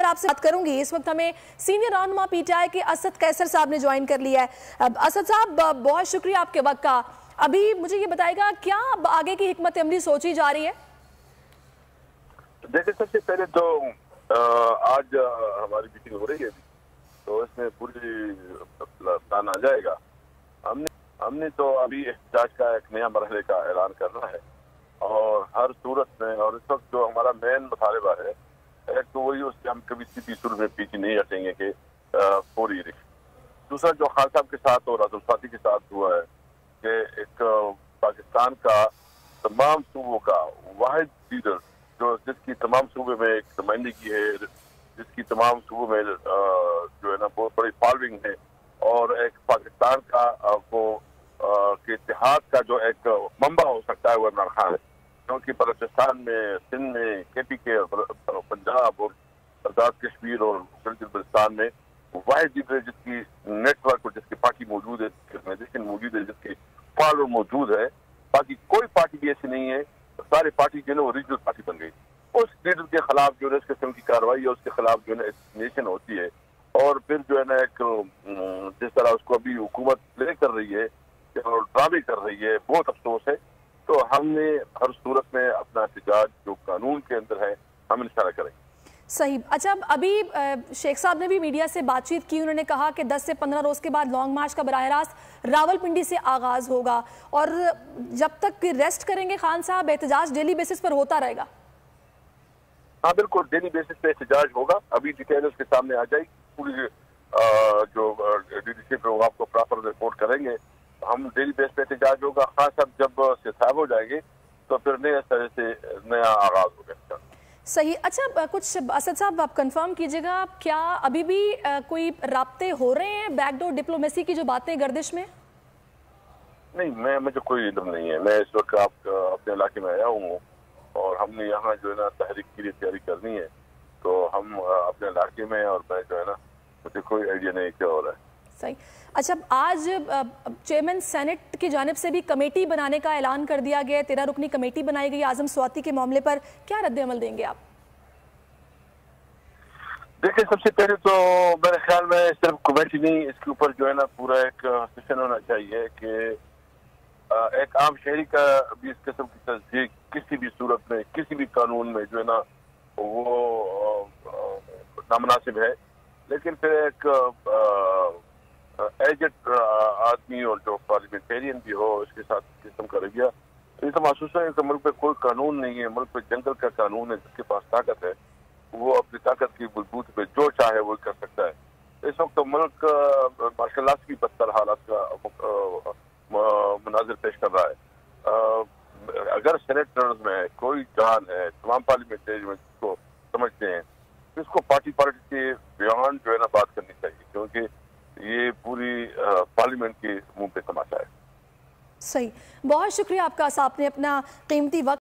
آپ سے بات کरूंगी। इस वक्त हमें सीनियर रहनुमा पीटीआई के असद कैसर साहब ने ज्वाइन कर लिया है। असद साहब, बहुत शुक्रिया आपके वक्त का। अभी मुझे ये बताएगा, क्या आगे की हिकमत अमली सोची जा रही है? देखिए, सबसे पहले तो आज हमारी मीटिंग हो रही है, तो इसमें पूरी प्लान आ जाएगा। हमने तो अभी एहतजाज का एक नया मरहले का ऐलान करना है, और हर सूरत में, और इस वक्त जो हमारा मेन मुतालबा है, एक तो वही, उससे हम कभी किसी सूरत में पीछे नहीं हटेंगे कि फौरी रिश। दूसरा जो खान साहब के साथ और अब्दुल फाती के साथ हुआ है कि एक पाकिस्तान का तमाम सूबों का वाहिद लीडर, जो जिसकी तमाम सूबे में एक नुमाइंदगी है, जिसकी तमाम सूबों में जो है ना बहुत बड़ी फॉलोइंग है, और एक पाकिस्तान का वो के इतिहाद का जो एक मंबा हो सकता है वो इमरान खान है, क्योंकि बलूचिस्तान में, सिंध में, KPK, पंजाब और आजाद कश्मीर और बलूचिस्तान में वाहिद लीडर जिसकी नेटवर्क और जिसकी पार्टी मौजूद है, ऑर्गेनाइजेशन मौजूद है, जिसकी फॉलोअर मौजूद है। बाकी कोई पार्टी भी ऐसी नहीं है, सारी पार्टी जो है वो रीजनल पार्टी बन गई। उस लीडर के खिलाफ जो है इस किस्म की कार्रवाई है, उसके खिलाफ जो है ना एस्टिमेशन होती है, और फिर जो है ना एक जिस तरह उसको अभी हुकूमत प्ले कर रही है और ड्रामे कर रही है, बहुत अफसोस है। तो हमने हर सूरत में अपना एहतजाज जो कानून के अंदर है हम इंशाल्लाह करेंगे। सही। अच्छा, अभी शेख साहब ने भी मीडिया से बातचीत की। उन्होंने कहा कि 10 से 15 रोज के बाद लॉन्ग मार्च का बराह रास्त रावलपिंडी से आगाज होगा, और जब तक रेस्ट करेंगे खान साहब, एहतजाज डेली बेसिस पर होता रहेगा। हाँ बिल्कुल, डेली बेसिस पे एहतजाज होगा। अभी डिटेल उसके सामने आ जाएगी, पूरी जो लीडरशिप है वो आपको प्रॉपर रिपोर्ट करेंगे। हम डेली बेस पे एहतजाज होगा। खान साहब जब साहब हो जाएंगे तो फिर नए तरह से नया आगाज होगा। सही। अच्छा, कुछ असद साहब आप कंफर्म कीजिएगा, क्या अभी भी कोई राब्ते हो रहे हैं बैकडोर डिप्लोमेसी की जो बातें गर्दिश में? नहीं, मुझे कोई इल्म नहीं है। मैं इस वक्त अपने इलाके में आया हूँ, और हमने यहाँ जो है ना तहरीक के लिए तैयारी करनी है, तो हम अपने इलाके में, और मैं जो है ना मुझे कोई आइडिया नहीं क्या हो रहा है। सही। अच्छा, आज चेयरमैन सेनेट की जानिब से भी कमेटी बनाने का ऐलान कर दिया गया है। 13 रुकनी कमेटी बनाई गई आजम स्वाति के मामले पर, क्या रद्द अमल देंगे आप? देखिए, सबसे पहले तो मेरे ख्याल में सिर्फ कमेटी नहीं, इसके ऊपर जो है ना पूरा एक सेशन होना चाहिए कि एक आम शहरी का भी इस किस्म की तस्दीक किसी भी सूरत में, किसी भी कानून में जो है ना वो नामुनासिब है। लेकिन फिर एक एजेड आदमी और जो पार्लियामेंटेरियन भी हो, इसके साथ किस्म का रवैया, ये तो महसूस है कि मुल्क पे कोई कानून नहीं है, मुल्क पे जंगल का कानून है। जिसके पास ताकत है वो अपनी ताकत की बुलबूत पे जो चाहे वो कर सकता है। इस वक्त तो मुल्क माशाल्लाह से भी बदतर हालात का मुनाजिर पेश कर रहा है। अगर सेनेटर्स में कोई जान है, तमाम पार्लियामेंटेरियन को समझते हैं, तो इसको पार्टी के बियॉन्ड जो है ना बात करनी चाहिए, क्योंकि ये पूरी पार्लियामेंट के मुंह पे तमाशा है। सही। बहुत शुक्रिया आपका, आपने अपना कीमती वक्त